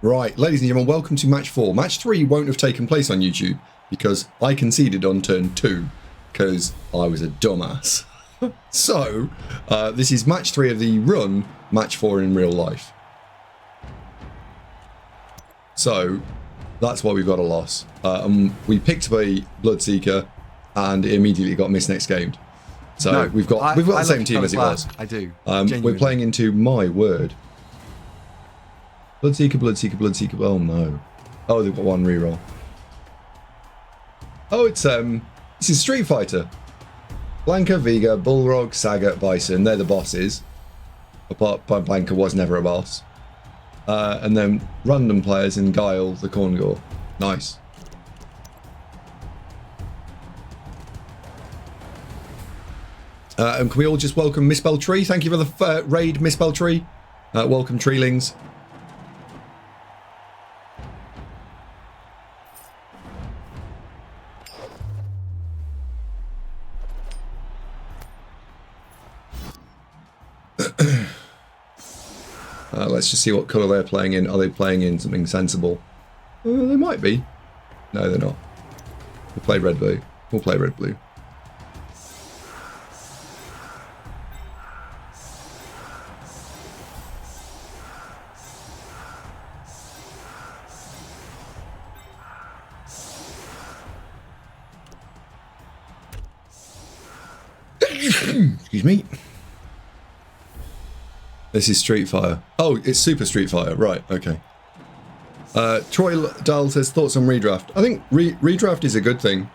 Right, ladies and gentlemen, welcome to match 4. Match 3 won't have taken place on YouTube because I conceded on turn 2 because I was a dumbass. So, this is match 3 of the run, match 4 in real life. So, that's why we've got a loss. We picked up a Bloodseeker and it immediately got missed next game. So, No, we've got the same team as it was. I do. We're playing into my word. Bloodseeker, Bloodseeker, Bloodseeker. Oh no. Oh, they've got one reroll. Oh, it's this is Street Fighter. Blanca, Vega, Bullrog, Saga, Bison. They're the bosses. Apart from Blanca was never a boss. And then random players in Guile, the Khorne Gore. Nice. And can we all just welcome Misspell Tree? Thank you for the raid, Misspell Tree. Welcome, Treelings. Let's just see what colour they're playing in. Are they playing in something sensible? They might be. No, they're not. We'll play red-blue. We'll play red-blue. Excuse me. This is Street Fighter. Oh, it's Super Street Fighter. Right, okay. Troy Dahl says, thoughts on redraft? I think redraft is a good thing.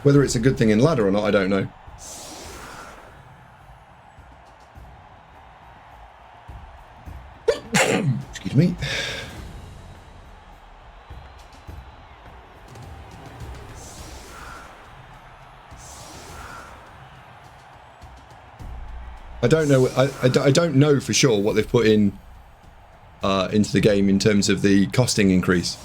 Whether it's a good thing in ladder or not, I don't know. Excuse me. I don't know. I don't know for sure what they've put in into the game in terms of the costing increase.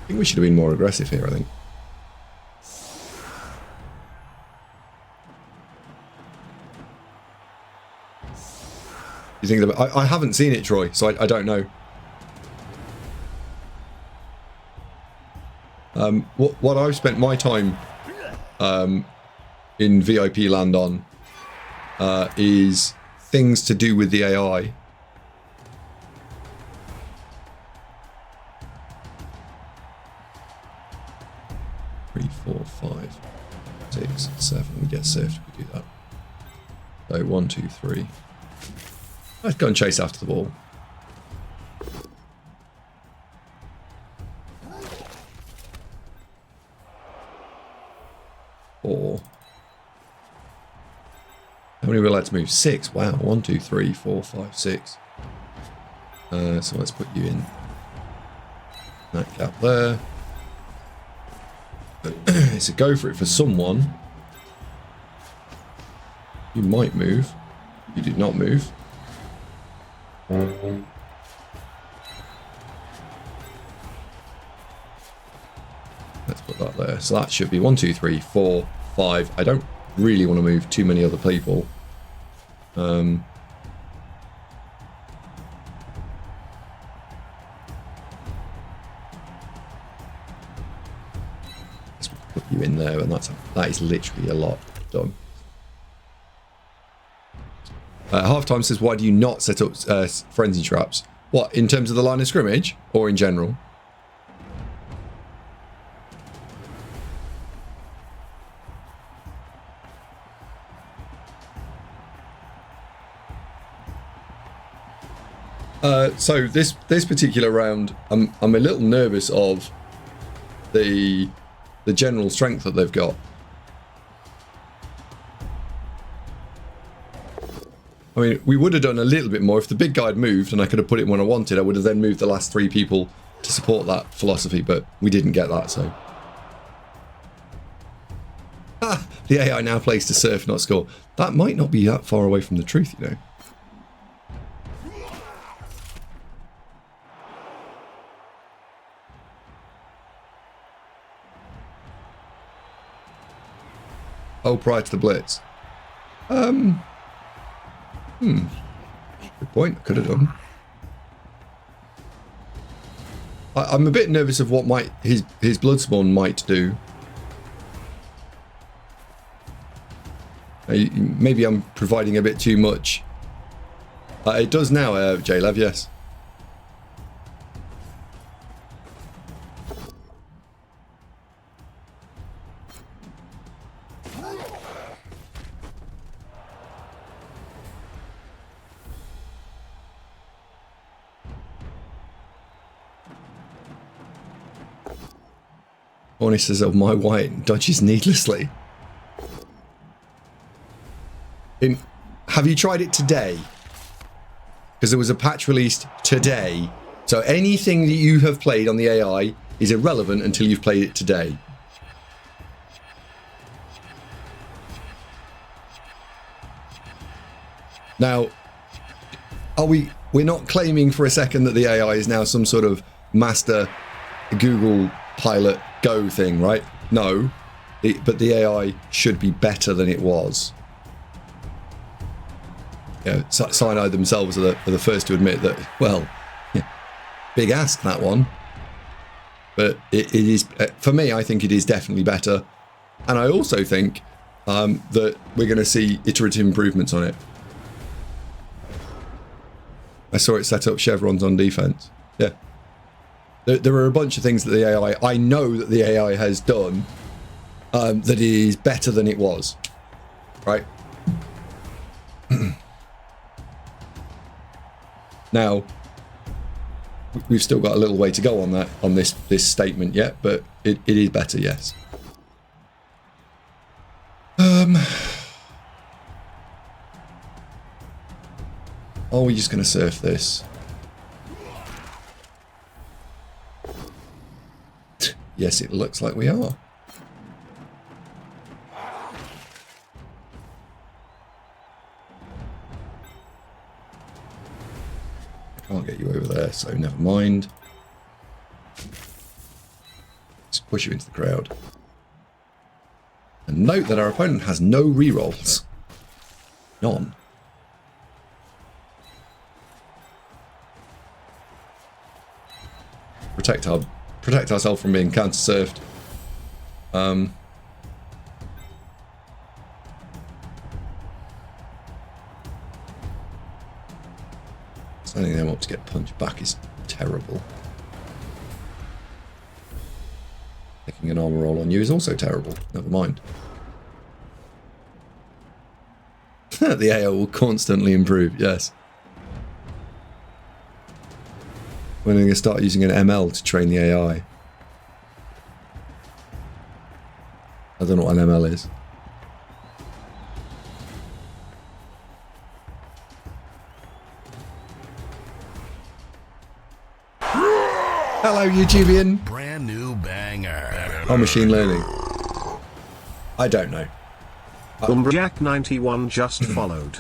I think we should have been more aggressive here. I think. You think that I haven't seen it, Troy, so I don't know. What I've spent my time in VIP land on is things to do with the AI. Three, 4, 5, 6, 7. We get surfed if we do that. So 1, 2, 3. Let's go and chase after the ball. How many were allowed to move? 6. Wow. 1, 2, 3, 4, 5, 6. So let's put you in that gap there. It's a go for it for someone. You might move. You did not move. Let's put that there. So that should be 1, 2, 3, 4, 5. I don't really want to move too many other people. Let's put you in there, and that is literally a lot done. Halftime says, why do you not set up frenzy traps? What, in terms of the line of scrimmage or in general? So this particular round, I'm a little nervous of the general strength that they've got. I mean, we would have done a little bit more if the big guy had moved and I could have put it when I wanted. I would have then moved the last 3 people to support that philosophy, but we didn't get that, so. Ah, the AI now plays to surf, not score. That might not be that far away from the truth, you know. Oh, prior to the blitz. Good point. I could have done. I'm a bit nervous of what his Bloodspawn might do. Maybe I'm providing a bit too much. It does now, JLev, yes. Khorne says, "Oh, my white dodges needlessly." Have you tried it today? Because there was a patch released today. So anything that you have played on the AI is irrelevant until you've played it today. Now, we're not claiming for a second that the AI is now some sort of master Google Pilot Go thing, right? No, but the AI should be better than it was. Yeah, Cyanide themselves are the first to admit that, well, yeah, big ask, that one. But it is, for me, I think it is definitely better. And I also think that we're going to see iterative improvements on it. I saw it set up chevrons on defense. Yeah. There are a bunch of things that the AI, I know that the AI has done that is better than it was. Right? Now, we've still got a little way to go on that, on this statement yet, but it is better, yes. Are we just going to surf this? Yes, it looks like we are. Can't get you over there, so never mind. Just push you into the crowd. And note that our opponent has no rerolls. None. Protect ourselves from being counter-surfed. I think them up to get punched back is terrible. Taking an armor roll on you is also terrible. Never mind. The AI will constantly improve, yes. We're going to start using an ML to train the AI. I don't know what an ML is. Hello, YouTubian. Brand new banger. Oh, machine learning. I don't know. Jack91 just followed.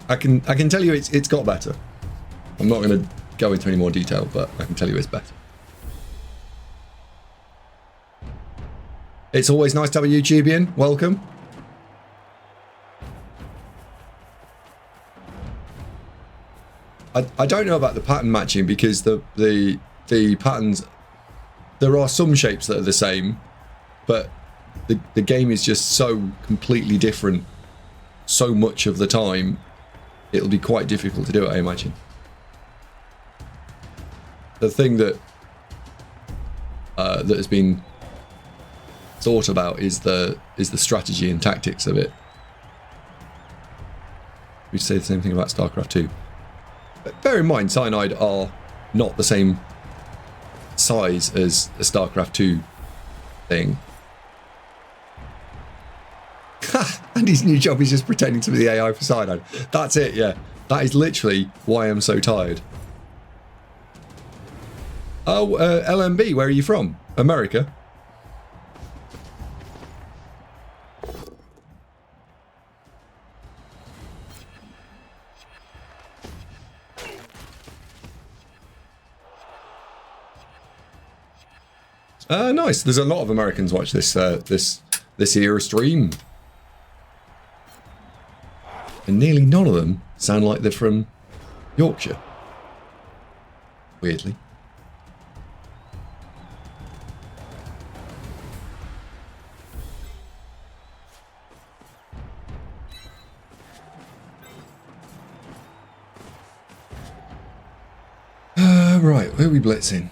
I can tell you it's got better. I'm not going to go into any more detail, but I can tell you it's better. It's always nice to have a YouTubian. Welcome. I don't know about the pattern matching because the patterns, there are some shapes that are the same, but the game is just so completely different so much of the time. It'll be quite difficult to do it, I imagine. The thing that that has been thought about is the strategy and tactics of it. We say the same thing about StarCraft 2. But bear in mind, Cyanide are not the same size as a StarCraft 2 thing. And his new job is just pretending to be the AI for Cyanide. That's it, yeah. That is literally why I'm so tired. Oh, LMB, where are you from? America? Nice. There's a lot of Americans watch this this era stream, and nearly none of them sound like they're from Yorkshire. Weirdly. Right, where are we blitzing?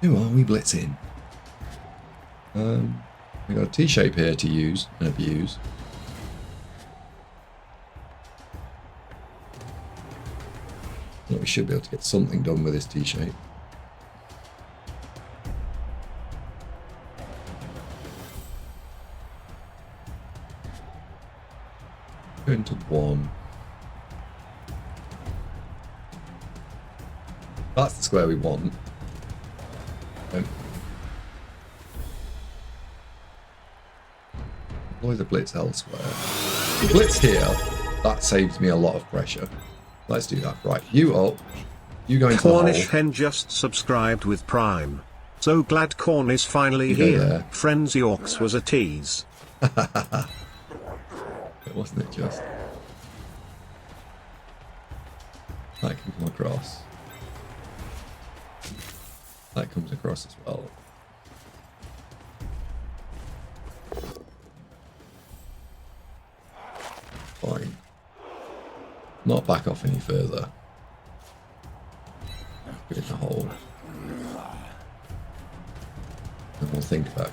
Who are we blitzing? We got a T-shape here to use and abuse. Well, we should be able to get something done with this T-shape. Go into one. That's the square we want. Deploy the blitz elsewhere. The blitz here, that saves me a lot of pressure. Let's do that. Right, you up. You go into the hole. Cornish Hen just subscribed with Prime. So glad Khorne is finally You go here. there. Friends Yorks was a tease. Wasn't it just? That can come across. That comes across as well. Fine. Not back off any further. Get in the hole. And we'll think about it.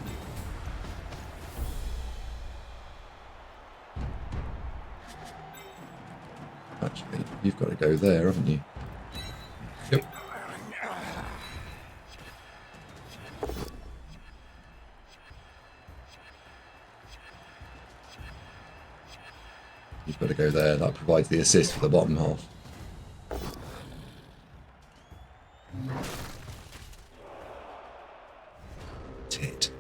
Actually, you've got to go there, haven't you? Yep. You've got to go there. That provides the assist for the bottom half. Tit.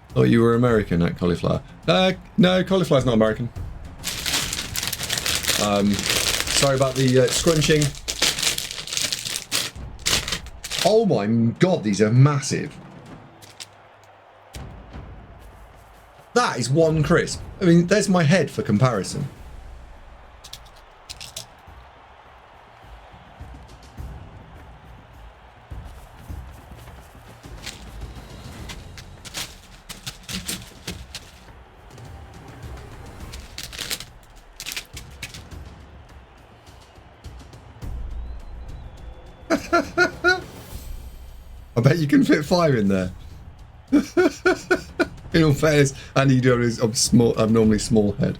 Thought you were American at cauliflower. No, cauliflower's not American. Sorry about the scrunching. Oh my god, these are massive. That is one crisp. I mean, there's my head for comparison. I bet you can fit 5 in there. In all fairness, and you do have his abnormally small head.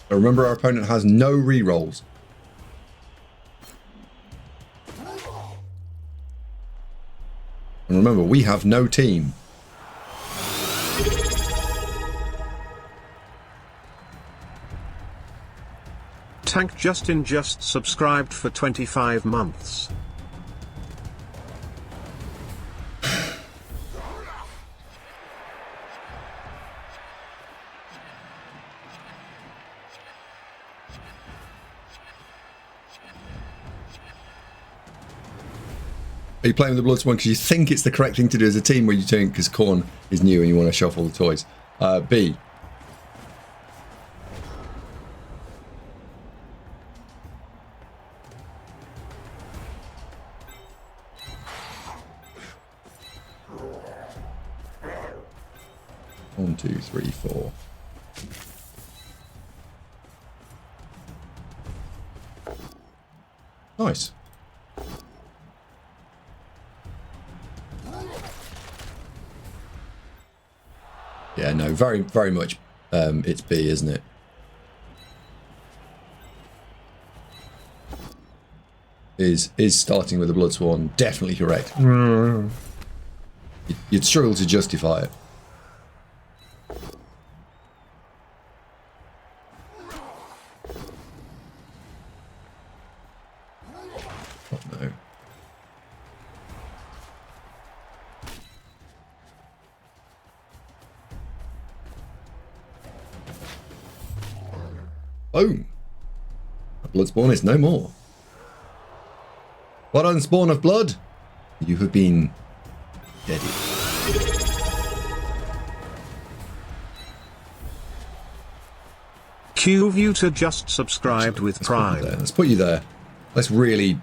But remember, our opponent has no rerolls. And remember, we have no team. Tank Justin just subscribed for 25 months. Are you playing with the Bloods one because you think it's the correct thing to do as a team, or you doing because Khorne is new and you want to shuffle the toys? B. One, two, three, four. Nice. Yeah, no, very much it's B, isn't it? Is starting with the Bloodsworn definitely correct? You'd struggle to justify it. Oh no. Boom. Bloodspawn is no more. What on spawn of blood? You have been deaded. QVuter just subscribed with Prime. Let's put you there. Let's really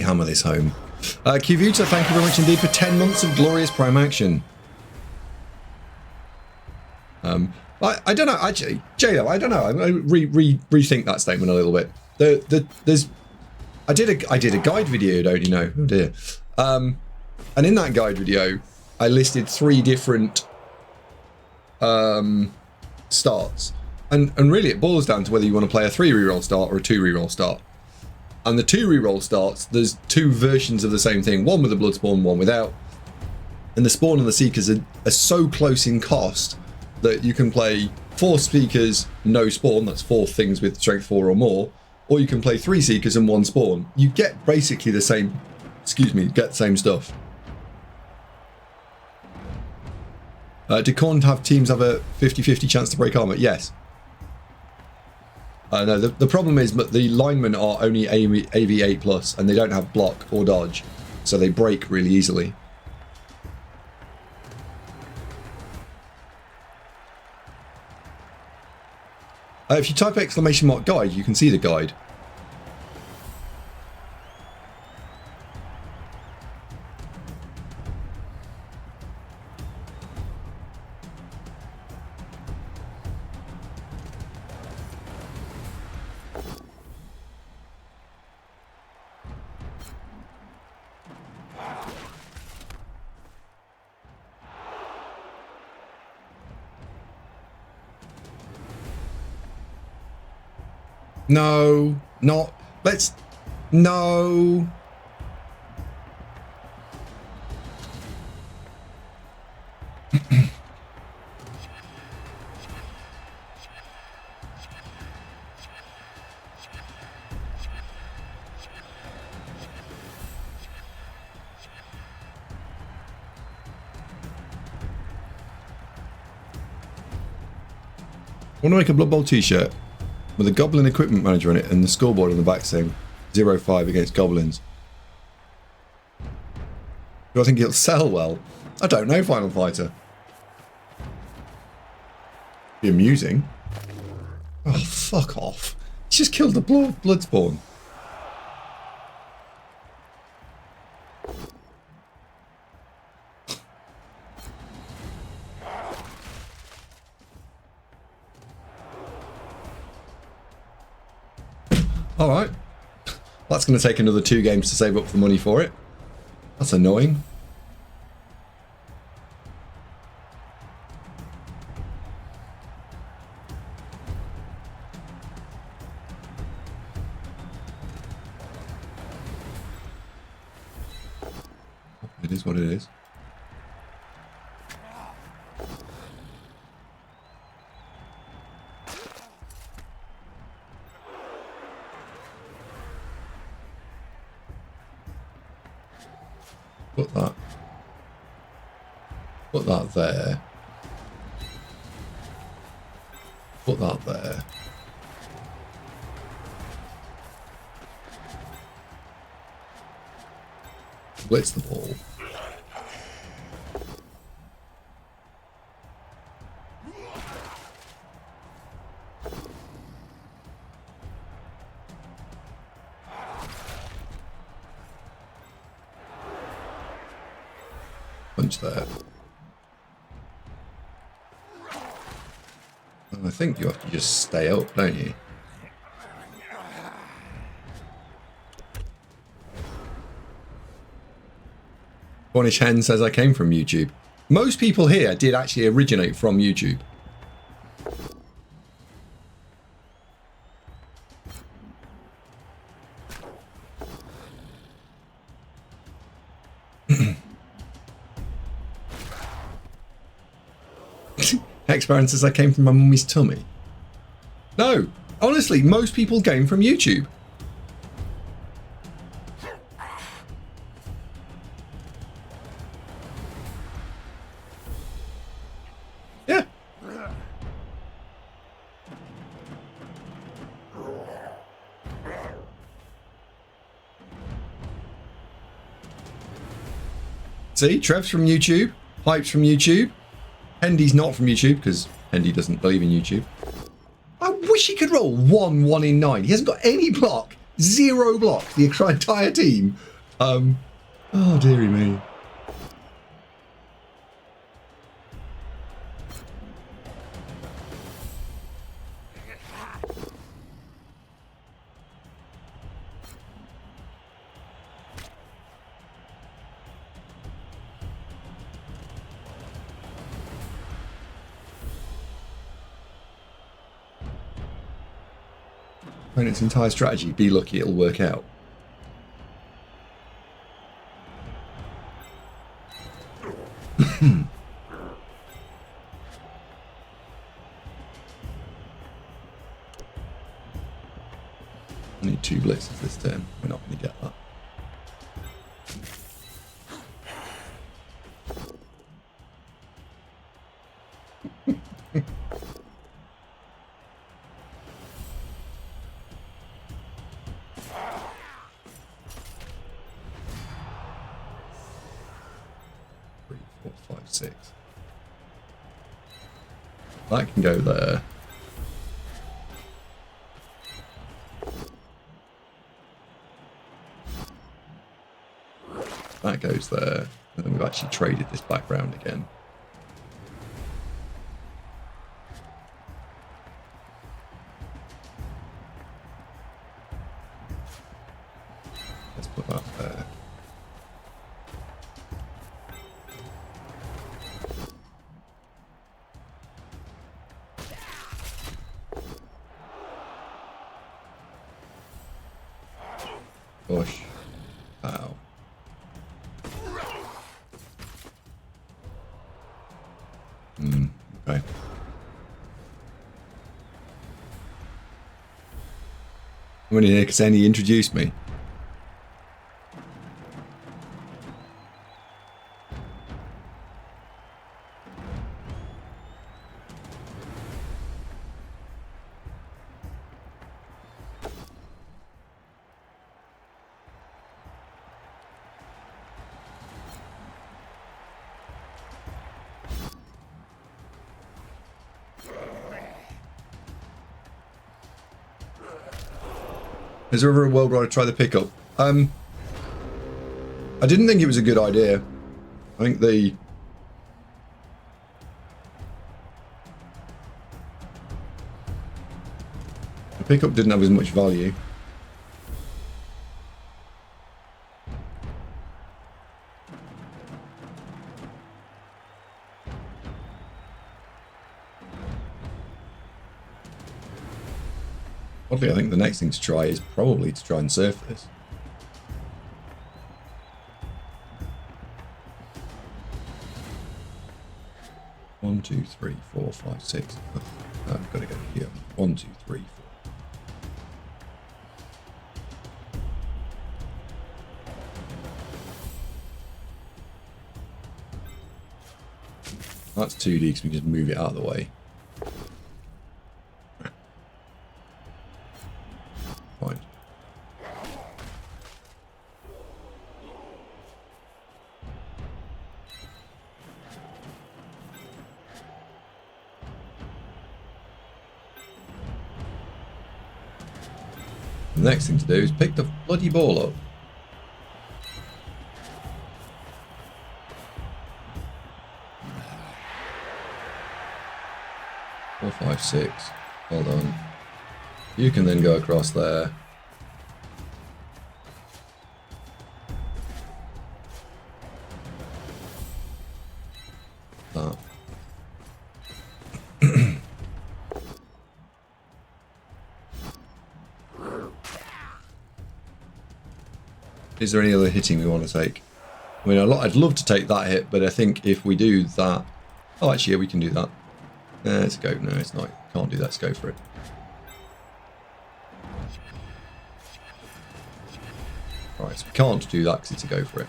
hammer this home. QVuter, thank you very much indeed for 10 months of glorious Prime action. I don't know, actually, JLo, I don't know. I'm going to rethink that statement a little bit. I did a guide video, don't you know? Oh dear. And in that guide video, I listed 3 different starts. And really it boils down to whether you want to play a 3 reroll start or a 2 reroll start. And the 2 reroll starts, there's 2 versions of the same thing, one with a Bloodspawn, one without. And the Spawn and the Seekers are so close in cost that you can play 4 Seekers, no Spawn, that's 4 things with strength 4 or more, or you can play 3 Seekers and 1 Spawn. You get basically the same, get the same stuff. Do Khorne have teams have a 50-50 chance to break armor? Yes. No, the problem is that the linemen are only AV 8+, and they don't have block or dodge, so they break really easily. If you type !guide, you can see the guide. No, not. Let's. No. I want to make a Blood Bowl t-shirt with a Goblin equipment manager on it and the scoreboard on the back saying 0-5 against Goblins. Do I think it'll sell well? I don't know, Final Fighter. Be amusing. Oh, fuck off. He's just killed the Bloodspawn. Alright. That's going to take another 2 games to save up the money for it. That's annoying. It is what it is. Put that there. Put that there. Blitz the ball. Punch there. And I think you have to just stay up, don't you? Cornish Hen says I came from YouTube. Most people here did actually originate from YouTube. Hexbaron says I came from my mummy's tummy. No, honestly, most people came from YouTube. Yeah. See, Trev's from YouTube, Hype's from YouTube, Hendy's not from YouTube because Hendy doesn't believe in YouTube. I wish he could roll 1 in 9. He hasn't got any block, 0 block, the entire team. Oh dearie me. Opponent's entire strategy, be lucky it'll work out. I need 2 blitzes this turn. We're not going to get that. That can go there. That goes there. And then we've actually traded this back round again. Let's put that there. Gosh. Ow. Okay. I'm only here because Annie introduced me. Is there ever a world where I try the pickup? I didn't think it was a good idea. I think the pickup didn't have as much value. Oddly, I think the next thing to try is probably to try and surf this. One, 2, 3, 4, 5, 6. Oh, I've got to go here. 1, 2, 3, 4. That's 2D because we can just move it out of the way. Fine. The next thing to do is pick the bloody ball up. Four, 5, 6. Well done. You can then go across there. that. Is there any other hitting we want to take? I mean, I'd love to take that hit, but I think if we do that... Oh, actually, yeah, we can do that. Let's go. No, it's not. Can't do that. Let's go for it. Right, so we can't do that because it's a go for it.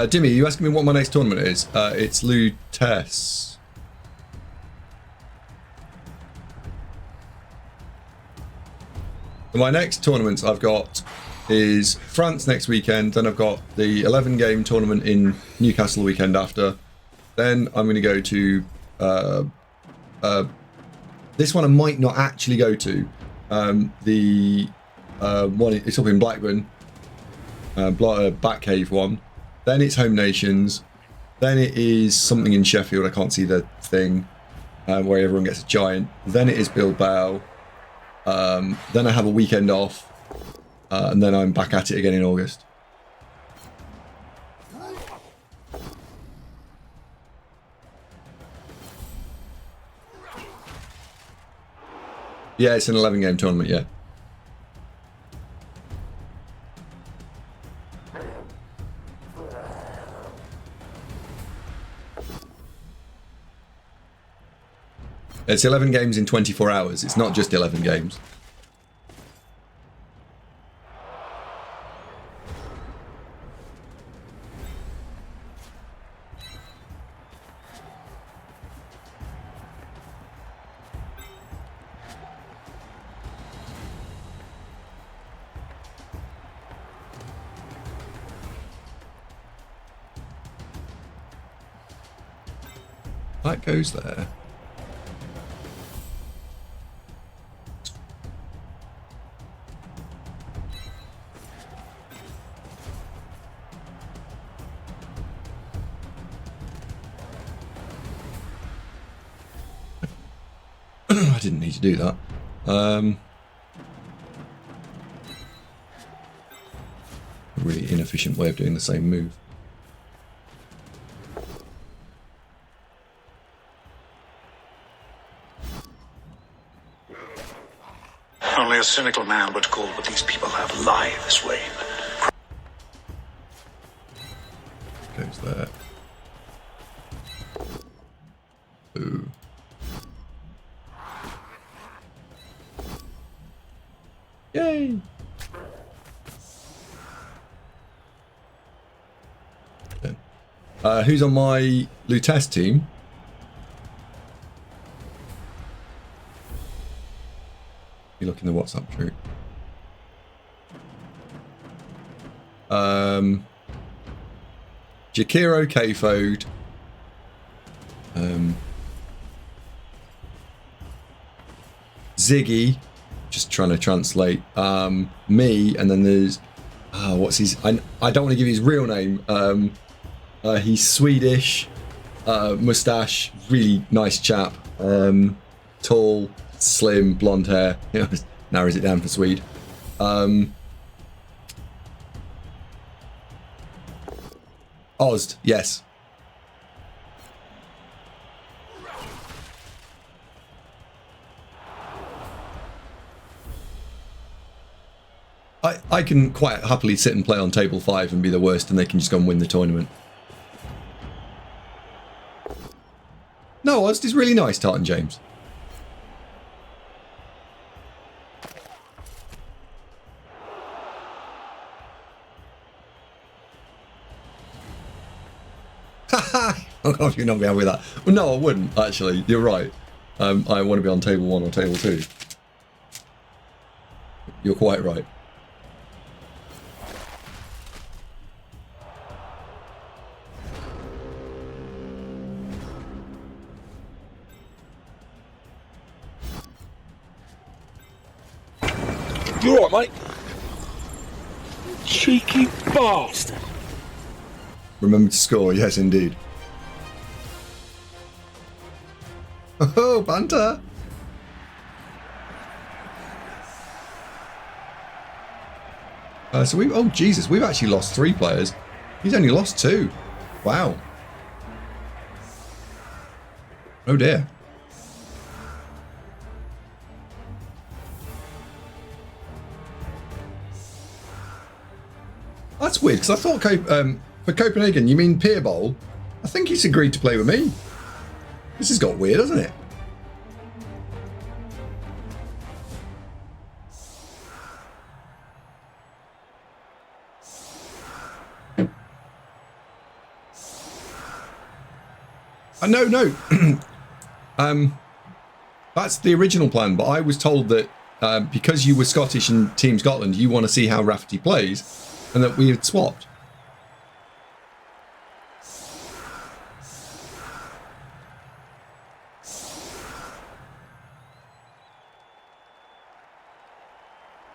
Dimmy, you asking me what my next tournament is? It's Lutece. My next tournaments I've got is France next weekend, then I've got the 11-game tournament in Newcastle the weekend after. Then I'm going to go to... this one I might not actually go to. The one, it's up in Blackburn. Batcave one. Then it's Home Nations. Then it is something in Sheffield. I can't see the thing where everyone gets a giant. Then it is Bilbao. Then I have a weekend off. And then I'm back at it again in August. Yeah, it's an 11-game tournament, yeah. It's 11 games in 24 hours. It's not just 11 games. That goes there. I didn't need to do that. A really inefficient way of doing the same move. Only a cynical man would call what these people have lives, Wayne. Goes there. Ooh. Yay! Who's on my Lutece team? You look in the WhatsApp group. Jakiro Kfode. Ziggy. Just trying to translate. Me, and then there's what's his? I don't want to give his real name. He's Swedish, mustache, really nice chap. Tall, slim, blonde hair. Narrows it down for Swede. Ozd, yes. I can quite happily sit and play on table 5 and be the worst, and they can just go and win the tournament. No, Ozd is really nice, Tartan James. Oh, you're not going with that. Well, no, I wouldn't, actually. You're right. I want to be on table 1 or table 2. You're quite right. You alright, mate? Cheeky bastard. Remember to score, yes, indeed. Oh, banter. So we, oh Jesus, we've actually lost 3 players. He's only lost 2. Wow. Oh dear. That's weird, because I thought for Copenhagen, you mean Pier Bowl? I think he's agreed to play with me. This has got weird, hasn't it? No. That's the original plan, but I was told that because you were Scottish and Team Scotland, you want to see how Rafferty plays, and that we had swapped.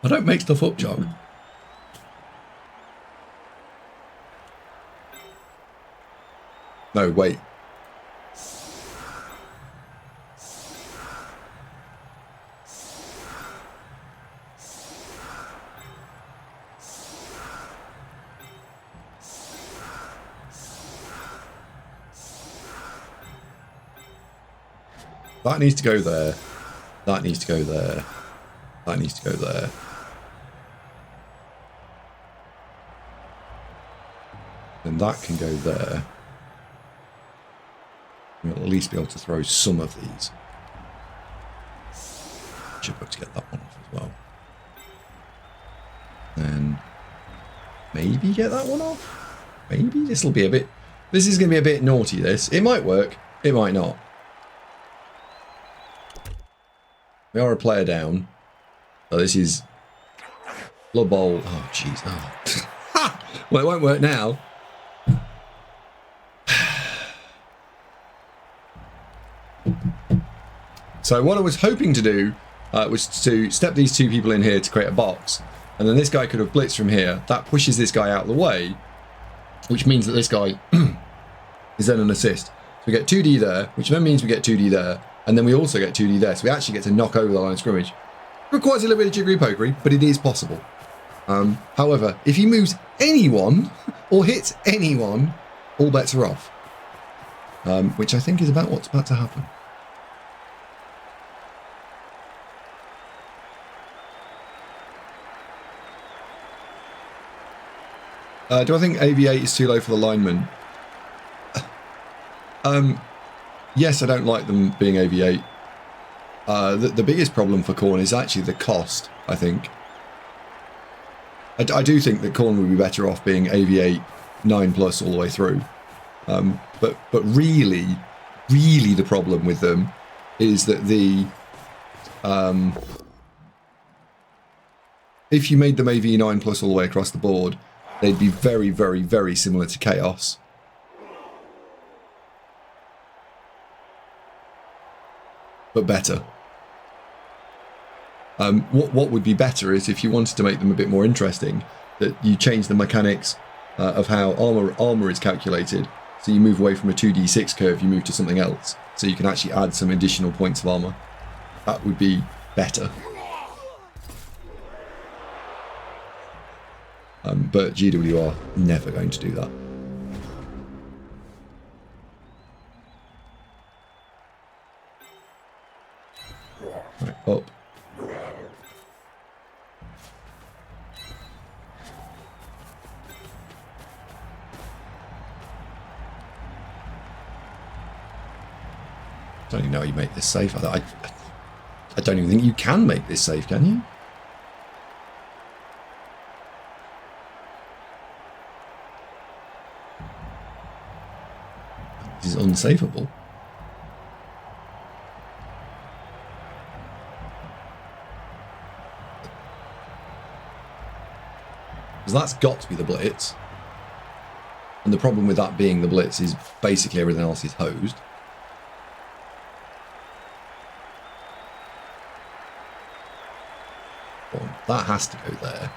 I don't make stuff up, John. No, wait. That needs to go there. That needs to go there. That needs to go there. And that can go there. We'll at least be able to throw some of these. Should be able to get that one off as well. And maybe get that one off? Maybe? This will be a bit... This is going to be a bit naughty, this. It might work. It might not. We are a player down. So this is... Blood Bowl. Oh, jeez. Oh. Well, it won't work now. So what I was hoping to do was to step these 2 people in here to create a box, and then this guy could have blitzed from here. That pushes this guy out of the way, which means that this guy is then an assist. So we get 2D there, which then means we get 2D there, and then we also get 2D there, so we actually get to knock over the line of scrimmage. It requires a little bit of jiggery pokery, but it is possible. However, if he moves anyone or hits anyone, all bets are off, which I think is about what's about to happen. Do I think AV8 is too low for the lineman? Yes, I don't like them being AV8. The biggest problem for Khorne is actually the cost, I think. I do think that Khorne would be better off being AV8 9+ all the way through. But really the problem with them is that if you made them AV 9+ all the way across the board, they'd be very similar to Chaos. But better. What would be better is if you wanted to make them a bit more interesting, that you change the mechanics of how armor is calculated. So you move away from a 2d6 curve, you move to something else. So you can actually add some additional points of armor. That would be better. But GWR never going to do that. Right, up. I don't even know how you make this safe. I don't even think you can make this safe, can you? This is unsafable. Because that's got to be the blitz. And the problem with that being the blitz is basically everything else is hosed. Well, that has to go there.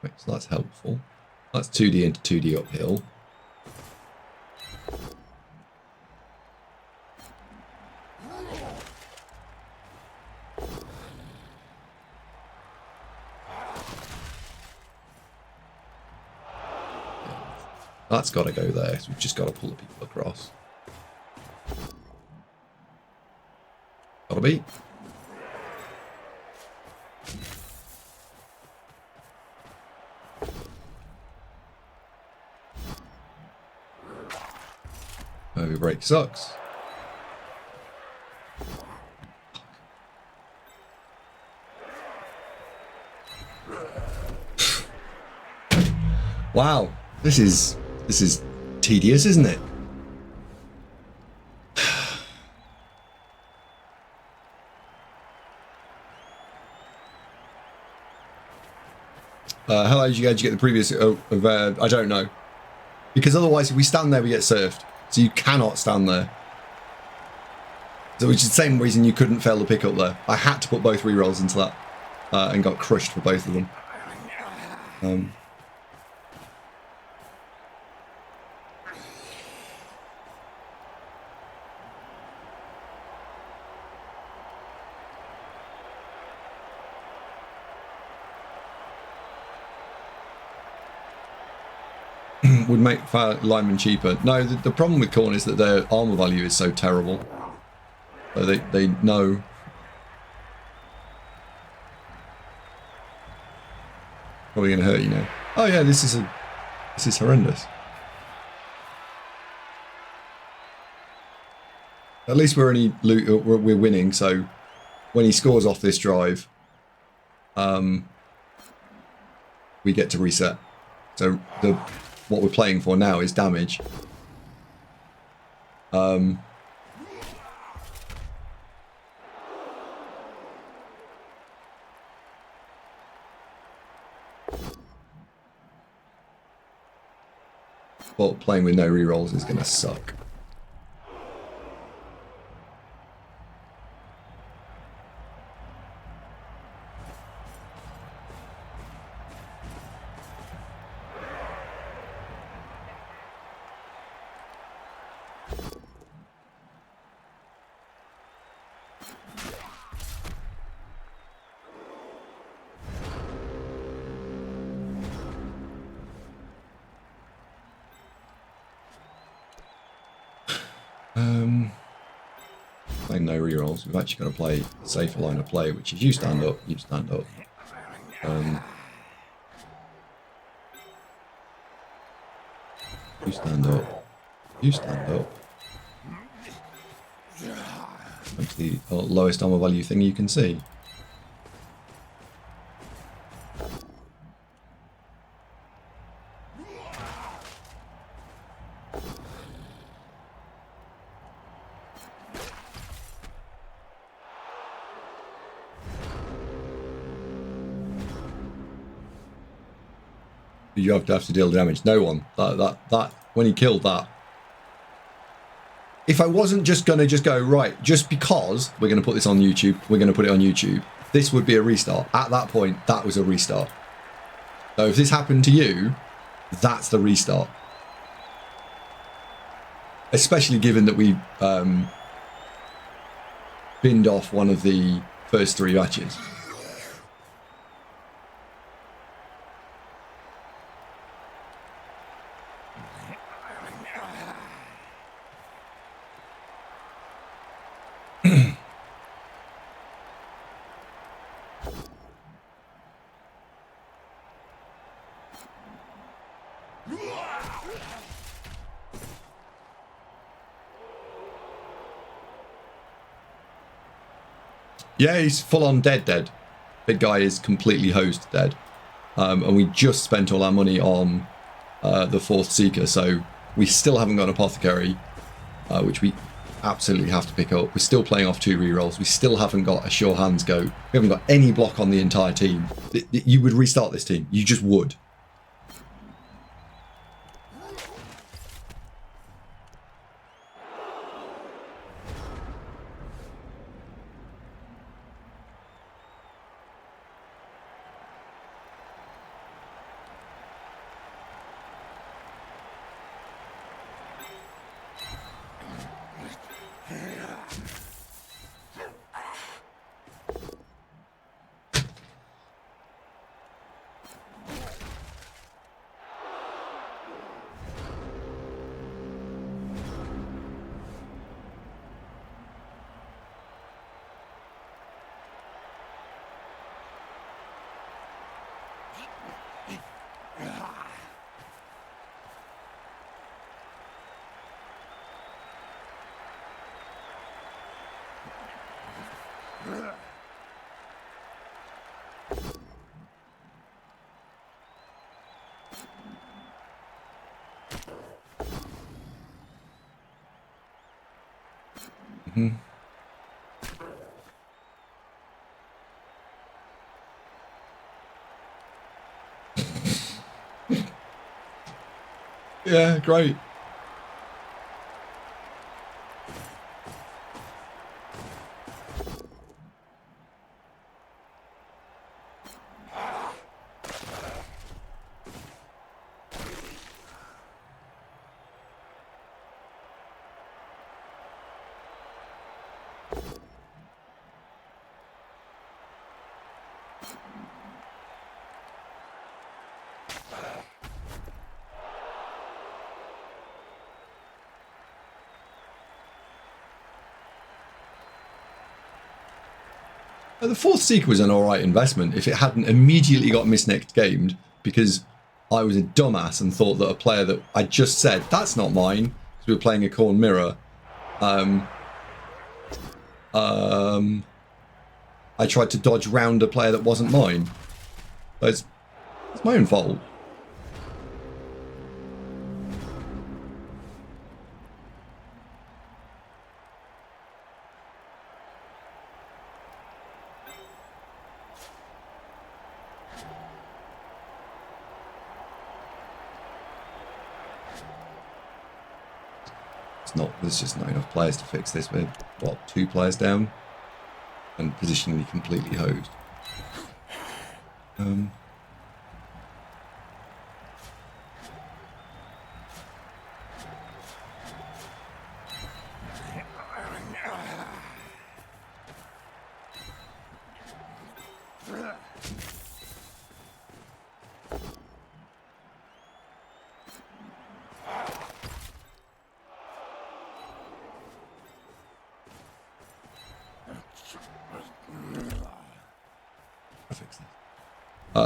Right, so that's helpful. That's 2D into 2D uphill. That's got to go there, so we've just got to pull the people across. Gotta be. Overbreak sucks. Wow, this is tedious, isn't it? How did you get the previous? I don't know, because otherwise, if we stand there, we get surfed. So you cannot stand there. So which is the same reason you couldn't fail the pickup there. I had to put both rerolls into that, and got crushed for both of them. Would make fire linemen cheaper. No, the problem with Khorne is that their armor value is so terrible. So they know. Probably going to hurt you now. Oh yeah, this is horrendous. At least we're winning. So when he scores off this drive, we get to reset. So what we're playing for now is damage. But playing with no rerolls is going to suck. Playing no rerolls, we've actually got to play a safer line of play, which is you stand up, you stand up. You stand up, you stand up. That's the lowest armor value thing you can see. You have to deal damage. No one. That when he killed that. If I wasn't just gonna go right, just because we're gonna put this on YouTube, we're gonna put it on YouTube. This would be a restart. At that point, that was a restart. So if this happened to you, that's the restart. Especially given that we binned off one of the first 3 matches. Yeah, he's full on dead. Big guy is completely hosed dead. And we just spent all our money on the 4th Seeker, so we still haven't got an Apothecary, which we absolutely have to pick up. We're still playing off 2 rerolls. We still haven't got a Sure Hands go. We haven't got any block on the entire team. You would restart this team. You just would. Yeah, great. The fourth seeker was an alright investment if it hadn't immediately got misnecked gamed because I was a dumbass and thought that a player that I just said, that's not mine, because we were playing a Khorne mirror. I tried to dodge round a player that wasn't mine. So it's my own fault. There's just not enough players to fix this. We're, what, 2 players down? And positionally completely hosed.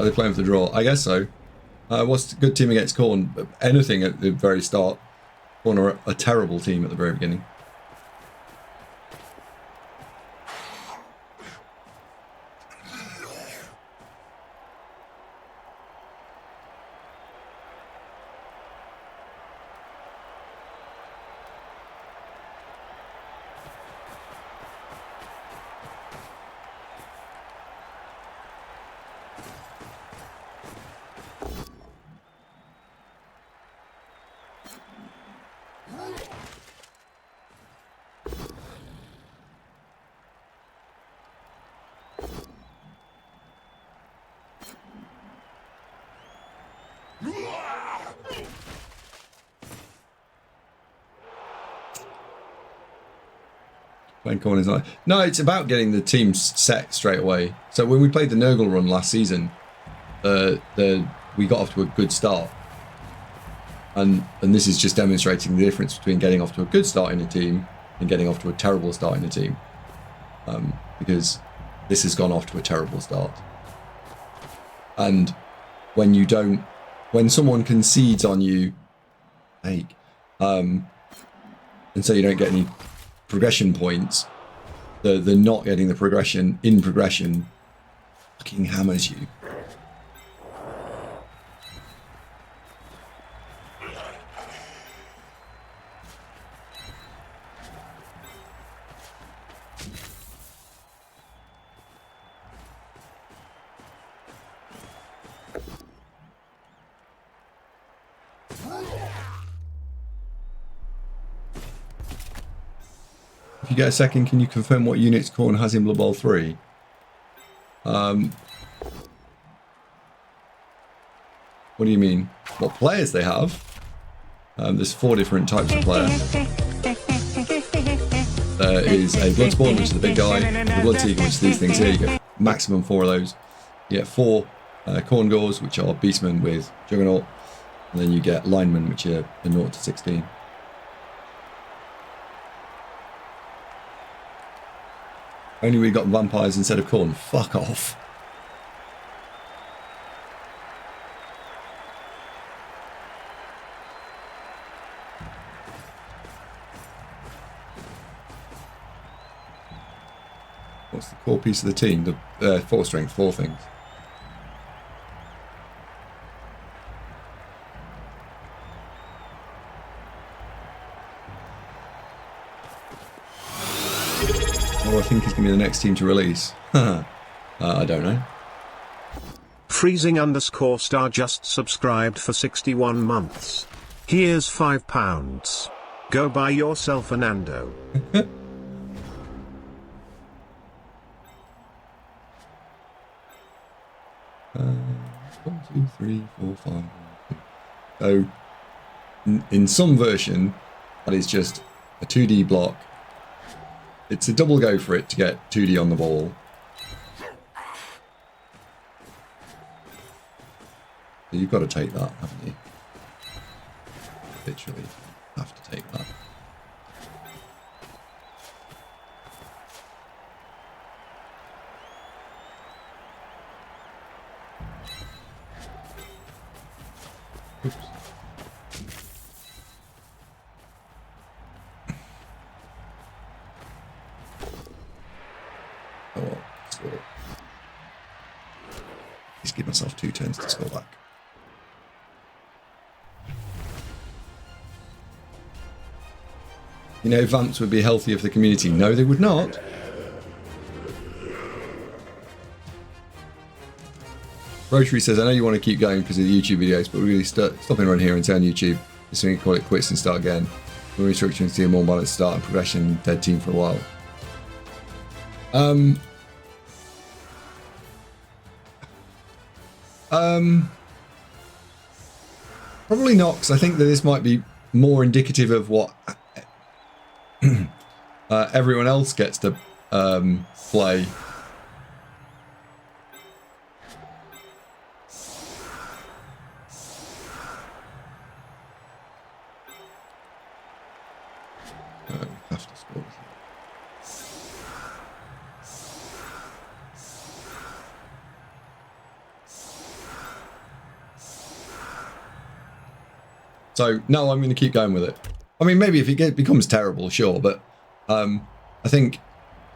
They're playing for the draw. I guess so. What's a good team against Khorne? Anything at the very start. Khorne are a terrible team at the very beginning. Playing Khorne is not. No, it's about getting the team set straight away. So when we played the Nurgle run last season, we got off to a good start, and this is just demonstrating the difference between getting off to a good start in a team and getting off to a terrible start in a team. Because this has gone off to a terrible start, and when someone concedes on you, and so you don't get any progression points, the not getting the progression in progression fucking hammers you. If you get a second, can you confirm what units Khorne has in Blood Bowl 3? What do you mean? What players they have? There's 4 different types of player. There is a Bloodspawn, which is the big guy, the Bloodseeker, which is these things here. You get maximum 4 of those. You get 4 Khorne Gores, which are Beastmen with Juggernaut, and then you get Linemen, which are a 0 to 16. Only we got vampires instead of Khorne. Fuck off. What's the core piece of the team, the 4 strength, 4 things. Or I think is going to be the next team to release. I don't know. Freezing_star just subscribed for 61 months. Here's £5. Go buy yourself a Nando. 1, 2, 3, 4, 5, 1, 2. So, in some version, that is just a 2D block. It's a double go for it to get 2D on the ball. So you've got to take that, haven't you? Literally, have to take that. Oops. Oh well, score. Just give myself 2 turns to score back. You know, Vamps would be healthier for the community. No, they would not. Rotary says, I know you want to keep going because of the YouTube videos, but really stopping around here and turn YouTube. Just so we can call it quits and start again. We're restructuring to see a more balanced start and progression dead team for a while. Probably not, because I think that this might be more indicative of what everyone else gets to play. Have to score. So no, I'm going to keep going with it. I mean, maybe if it becomes terrible, sure, but I think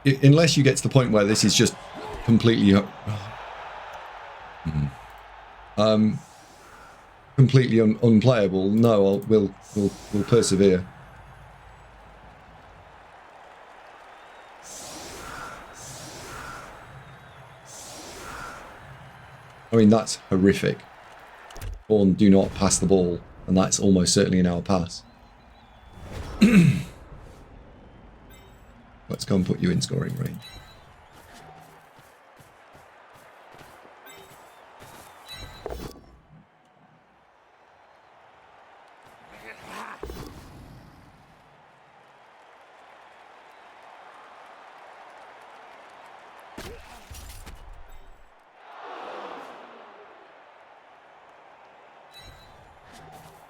unless you get to the point where this is just completely completely unplayable, no, we'll persevere. I mean, that's horrific. Khorne do not pass the ball, and that's almost certainly an hour pass. Let's go and put you in scoring range.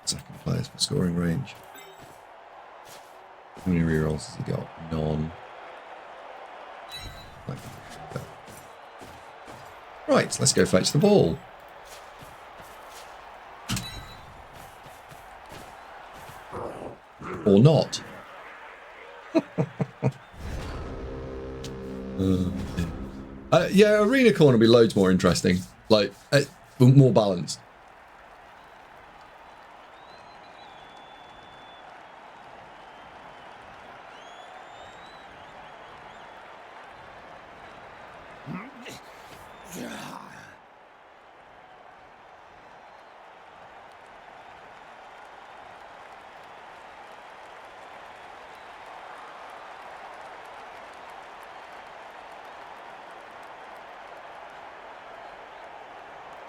Second players for scoring range. How many rerolls has he got? None. Right, let's go fetch the ball. Or not. Yeah, Arena Khorne will be loads more interesting. Like, more balanced.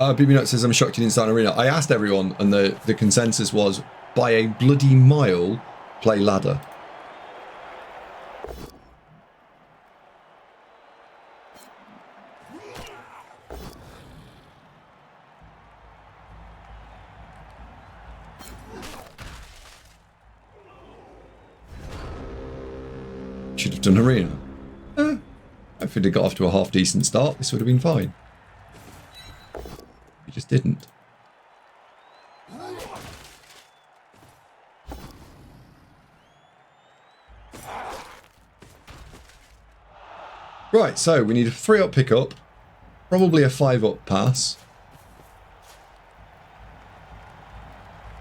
BB Nut says, I'm shocked you didn't start an arena. I asked everyone, and the consensus was, by a bloody mile, play ladder. Should have done arena. If it had got off to a half decent start, this would have been fine. We just didn't. Right, so we need a 3-up pickup, probably a 5-up pass.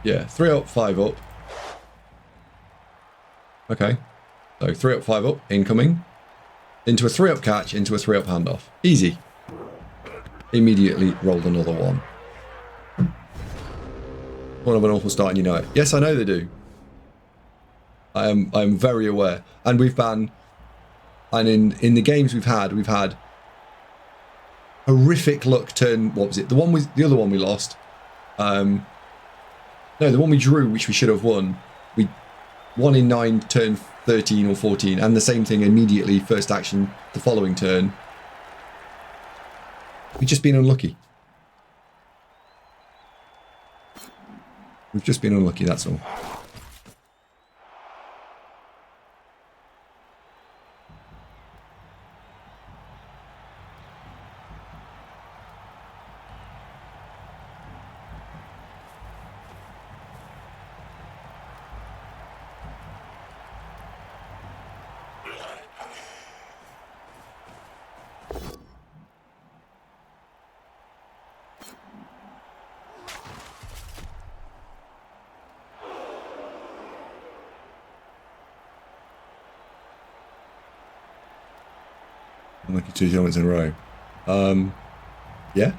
Yeah, 3-up, 5-up. Okay, so 3-up, 5-up, incoming. Into a 3-up catch, into a 3-up handoff. Easy. Immediately rolled another one. One of an awful start and you know it. Yes, I know they do. I'm very aware. And we've banned... And in the games we've had horrific luck turn. What was it? The other one we lost. No, the one we drew, which we should have won. We 1 in 9, turn 13 or 14, and the same thing immediately. First action, the following turn. We've just been unlucky. We've just been unlucky. That's all. Lucky 2 helmets in a row. Yeah.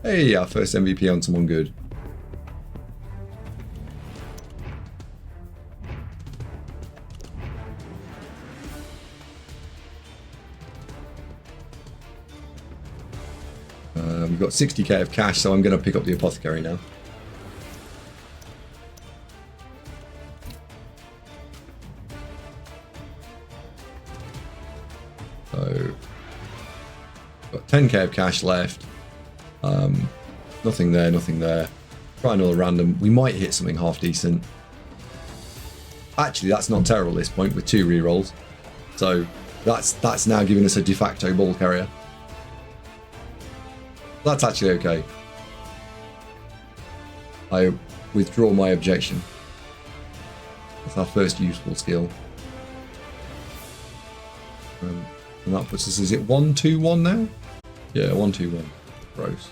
Hey, our first MVP on someone good. We've got 60k of cash, so I'm going to pick up the apothecary now. So, got 10k of cash left. Nothing there, nothing there. Try another random. We might hit something half decent. Actually, that's not terrible at this point with 2 rerolls. So that's now giving us a de facto ball carrier. That's actually okay. I withdraw my objection. That's our first useful skill. And that puts us, is it 1-2-1 now? Yeah, 1-2-1. Gross.